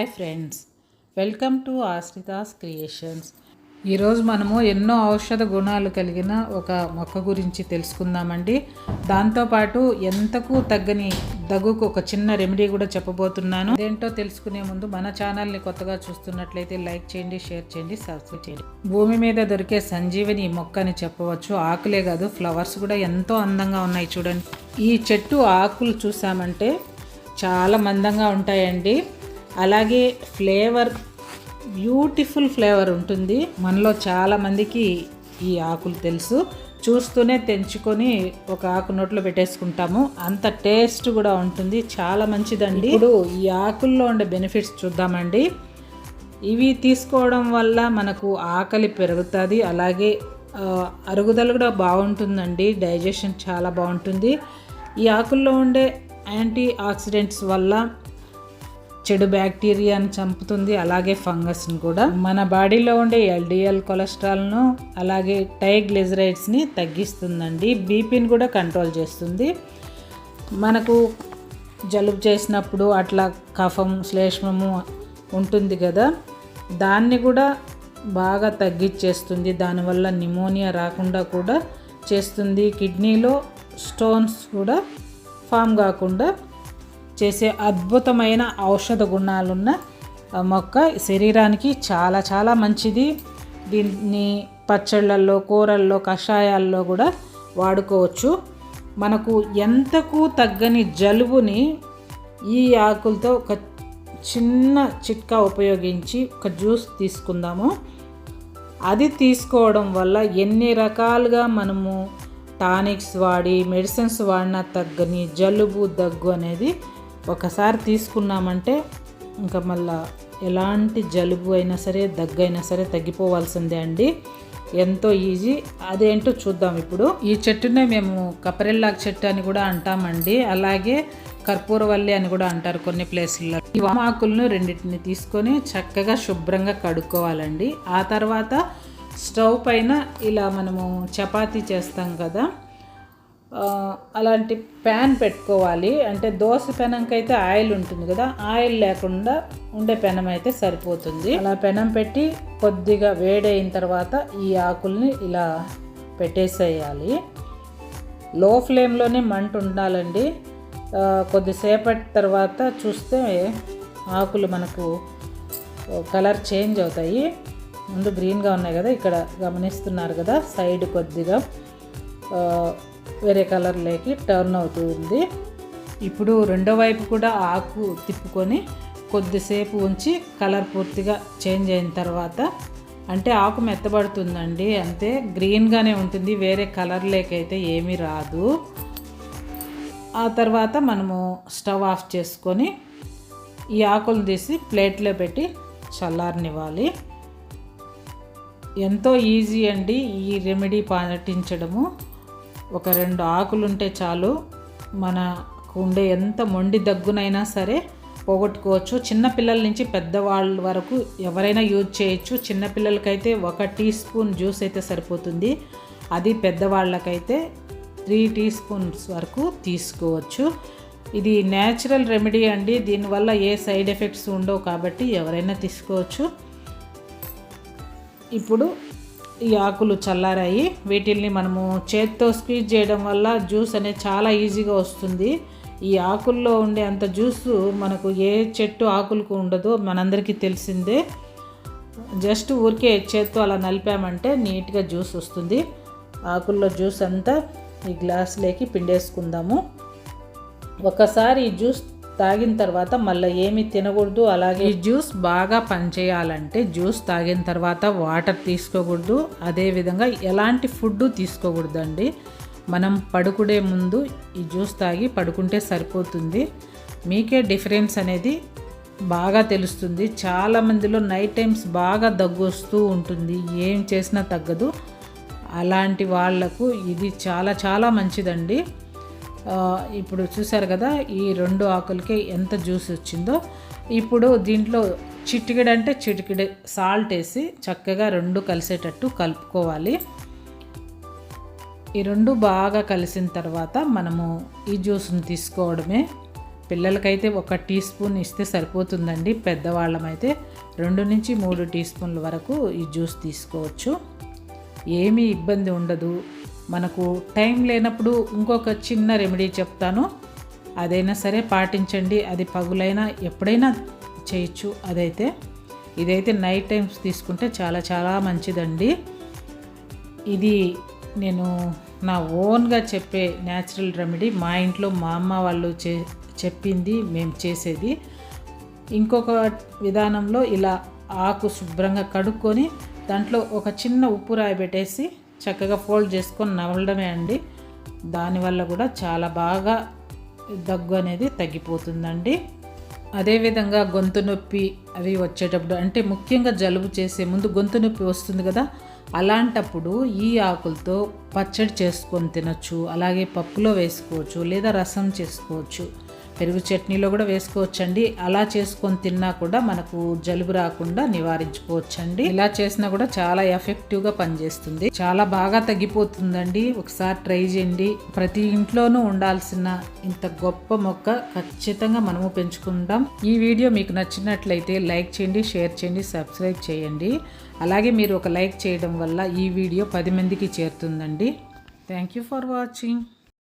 Hi friends, welcome to Ashrita's creations. ఈరోజు మనము ఎన్నో ఔషధ గుణాలు కలిగిన ఒక మొక్క గురించి తెలుసుకుందామండి. దాంతోపాటు ఎంతకు తగ్గని దగ్గుకు ఒక చిన్న రెమెడీ కూడా చెప్పబోతున్నాను. అదేంటో తెలుసుకునే ముందు మన ఛానల్ని కొత్తగా చూస్తున్నట్లయితే లైక్ చేయండి, షేర్ చేయండి, సబ్స్క్రైబ్ చేయండి. భూమి మీద దొరికే సంజీవని మొక్క అని చెప్పవచ్చు. ఆకులే కాదు, ఫ్లవర్స్ కూడా ఎంతో అందంగా ఉన్నాయి చూడండి. ఈ చెట్టు ఆకులు చూసామంటే చాలా మందంగా ఉంటాయండి. అలాగే ఫ్లేవర్, బ్యూటిఫుల్ ఫ్లేవర్ ఉంటుంది. మనలో చాలామందికి ఈ ఆకులు తెలుసు, చూస్తూనే తెంచుకొని ఒక ఆకు నోట్లో పెట్టేసుకుంటాము. అంత టేస్ట్ కూడా ఉంటుంది, చాలా మంచిదండి. ఇప్పుడు ఈ ఆకుల్లో ఉండే బెనిఫిట్స్ చూద్దామండి. ఇవి తీసుకోవడం వల్ల మనకు ఆకలి పెరుగుతుంది, అలాగే అరుగుదల కూడా బాగుంటుందండి. డైజెషన్ చాలా బాగుంటుంది. ఈ ఆకుల్లో ఉండే యాంటీ ఆక్సిడెంట్స్ వల్ల చెడు బ్యాక్టీరియాని చంపుతుంది, అలాగే ఫంగస్ని కూడా. మన బాడీలో ఉండే ఎల్డిఎల్ కొలెస్ట్రాల్ను అలాగే ట్రైగ్లిజరైడ్స్ని తగ్గిస్తుందండి. బీపీని కూడా కంట్రోల్ చేస్తుంది. మనకు జలుబు చేసినప్పుడు అట్లా కఫం, శ్లేష్మము ఉంటుంది కదా, దాన్ని కూడా బాగా తగ్గించేస్తుంది. దానివల్ల నిమోనియా రాకుండా కూడా చేస్తుంది. కిడ్నీలో స్టోన్స్ కూడా ఫామ్ కాకుండా చేసే అద్భుతమైన ఔషధ గుణాలున్న మొక్క. శరీరానికి చాలా చాలా మంచిది. దీన్ని పచ్చళ్ళల్లో, కూరల్లో, కషాయాల్లో కూడా వాడుకోవచ్చు. మనకు ఎంతకు తగ్గని జలుబుని ఈ ఆకులతో ఒక చిన్న చిట్కా ఉపయోగించి ఒక జ్యూస్ తీసుకుందాము. అది తీసుకోవడం వల్ల ఎన్ని రకాలుగా మనము టానిక్స్ వాడి, మెడిసిన్స్ వాడినా తగ్గని జలుబు, దగ్గు అనేది ఒకసారి తీసుకున్నామంటే ఇంకా మళ్ళా ఎలాంటి జలుబు అయినా సరే, దగ్గు అయినా సరే తగ్గిపోవాల్సిందే అండి. ఎంతో ఈజీ. అదేంటో చూద్దాం ఇప్పుడు. ఈ చెట్టునే మేము కప్పరిల్లాకు చెట్టు అని కూడా అంటామండి, అలాగే కర్పూరవల్లి అని కూడా అంటారు కొన్ని ప్లేసుల్లో. ఈ వామాకులను రెండింటిని తీసుకొని చక్కగా శుభ్రంగా కడుక్కోవాలండి. ఆ తర్వాత స్టవ్ పైన ఇలా మనము చపాతీ చేస్తాం కదా, అలాంటి ప్యాన్ పెట్టుకోవాలి. అంటే దోశ పెనంకైతే ఆయిల్ ఉంటుంది కదా, ఆయిల్ లేకుండా ఉండే పెనం అయితే సరిపోతుంది. అలా పెనం పెట్టి కొద్దిగా వేడైన తర్వాత ఈ ఆకుల్ని ఇలా పెట్టేసేయాలి. లో ఫ్లేమ్లోనే మంట ఉండాలండి. కొద్దిసేపటి తర్వాత చూస్తే ఆకులు మనకు కలర్ చేంజ్ అవుతాయి. ముందు గ్రీన్గా ఉన్నాయి కదా, ఇక్కడ గమనిస్తున్నారు కదా, సైడ్ కొద్దిగా వేరే కలర్లోకి టర్న్ అవుతుంది. ఇప్పుడు రెండో వైపు కూడా ఆకు తిప్పుకొని కొద్దిసేపు ఉంచి కలర్ పూర్తిగా చేంజ్ అయిన తర్వాత, అంటే ఆకు మెత్తబడుతుందండి, అంతే. గ్రీన్గానే ఉంటుంది, వేరే కలర్లోకైతే ఏమీ రాదు. ఆ తర్వాత మనము స్టవ్ ఆఫ్ చేసుకొని ఈ ఆకులు తీసి ప్లేట్లో పెట్టి చల్లారనివ్వాలి. ఎంతో ఈజీ అండి ఈ రెమెడీ పాటించడము. ఒక 2 ఆకులు ఉంటే చాలు, మనకు ఉండే ఎంత మొండి దగ్గునైనా సరే పోగొట్టుకోవచ్చు. చిన్నపిల్లల నుంచి పెద్దవాళ్ళ వరకు ఎవరైనా యూజ్ చేయొచ్చు. చిన్నపిల్లలకైతే 1 టీ స్పూన్ జ్యూస్ అయితే సరిపోతుంది. అది పెద్దవాళ్ళకైతే 3 టీ స్పూన్స్ వరకు తీసుకోవచ్చు. ఇది న్యాచురల్ రెమెడీ అండి. దీనివల్ల ఏ సైడ్ ఎఫెక్ట్స్ ఉండవు కాబట్టి ఎవరైనా తీసుకోవచ్చు. ఇప్పుడు ఈ ఆకులు చల్లారాయి. వీటిల్ని మనము చేత్తో స్క్వీజ్ చేయడం వల్ల జ్యూస్ అనేది చాలా ఈజీగా వస్తుంది. ఈ ఆకుల్లో ఉండే అంత జ్యూసు మనకు ఏ చెట్టు ఆకులకు ఉండదో మనందరికీ తెలిసిందే. జస్ట్ ఊరికే చేత్తో అలా నలిపామంటే నీట్గా జ్యూస్ వస్తుంది. ఆకుల్లో జ్యూస్ అంతా ఈ గ్లాసులోకి పిండేసుకుందాము. ఒకసారి ఈ జ్యూస్ తాగిన తర్వాత మళ్ళీ ఏమీ తినకూడదు. అలాగే ఈ జ్యూస్ బాగా పనిచేయాలంటే జ్యూస్ తాగిన తర్వాత వాటర్ తీసుకోకూడదు, అదేవిధంగా ఎలాంటి ఫుడ్ తీసుకోకూడదండి. మనం పడుకునే ముందు ఈ జ్యూస్ తాగి పడుకుంటే సరిపోతుంది. మీకే డిఫరెన్స్ అనేది బాగా తెలుస్తుంది. చాలామందిలో నైట్ టైమ్స్ బాగా దగ్గు వస్తూ ఉంటుంది, ఏం చేసినా తగ్గదు. అలాంటి వాళ్లకు ఇది చాలా చాలా మంచిదండి. ఇప్పుడు చూసారు కదా, ఈ 2 ఆకులకి ఎంత జ్యూస్ వచ్చిందో. ఇప్పుడు దీంట్లో చిటికెడు సాల్ట్ వేసి చక్కగా 2 కలిసేటట్టు కలుపుకోవాలి. ఈ 2 బాగా కలిసిన తర్వాత మనము ఈ జ్యూస్ని తీసుకోవడమే. పిల్లలకైతే 1 టీ స్పూన్ ఇస్తే సరిపోతుందండి. పెద్దవాళ్ళమైతే 2 నుంచి 3 టీ స్పూన్ల వరకు ఈ జ్యూస్ తీసుకోవచ్చు. ఏమీ ఇబ్బంది ఉండదు. మనకు టైం లేనప్పుడు ఇంకొక చిన్న రెమెడీ చెప్తాను, అదైనా సరే పాటించండి. అది పగులైనా ఎప్పుడైనా చేయొచ్చు. ఇదైతే నైట్ టైమ్స్ తీసుకుంటే చాలా చాలా మంచిదండి. ఇది నేను నా ఓన్గా చెప్పే న్యాచురల్ రెమెడీ. మా ఇంట్లో మా అమ్మ వాళ్ళు చెప్పింది మేము చేసేది. ఇంకొక విధానంలో ఇలా ఆకు శుభ్రంగా కడుక్కొని దాంట్లో ఒక చిన్న ఉప్పు రాయి పెట్టేసి చక్కగా ఫోల్డ్ చేసుకొని నవలడమే అండి. దానివల్ల కూడా చాలా బాగా దగ్గు అనేది తగ్గిపోతుందండి. అదేవిధంగా గొంతు నొప్పి అవి వచ్చేటప్పుడు, అంటే ముఖ్యంగా జలుబు చేసే ముందు గొంతు నొప్పి వస్తుంది కదా, అలాంటప్పుడు ఈ ఆకులతో పచ్చడి చేసుకొని తినచ్చు. అలాగే పప్పులో వేసుకోవచ్చు, లేదా రసం చేసుకోవచ్చు, పెరుగు చట్నీలో కూడా వేసుకోవచ్చండి. అలా చేసుకొని తిన్నా కూడా మనకు జలుబు రాకుండా నివారించుకోవచ్చండి. ఇలా చేసినా కూడా చాలా ఎఫెక్టివ్గా పనిచేస్తుంది, చాలా బాగా తగ్గిపోతుందండి. ఒకసారి ట్రై చేయండి. ప్రతి ఇంట్లోనూ ఉండాల్సిన ఇంత గొప్ప మొక్క ఖచ్చితంగా మనము పెంచుకుందాం. ఈ వీడియో మీకు నచ్చినట్లయితే లైక్ చేయండి, షేర్ చేయండి, సబ్స్క్రైబ్ చేయండి. అలాగే మీరు ఒక లైక్ చేయడం వల్ల ఈ వీడియో 10 మందికి చేరుతుందండి. Thank you for watching.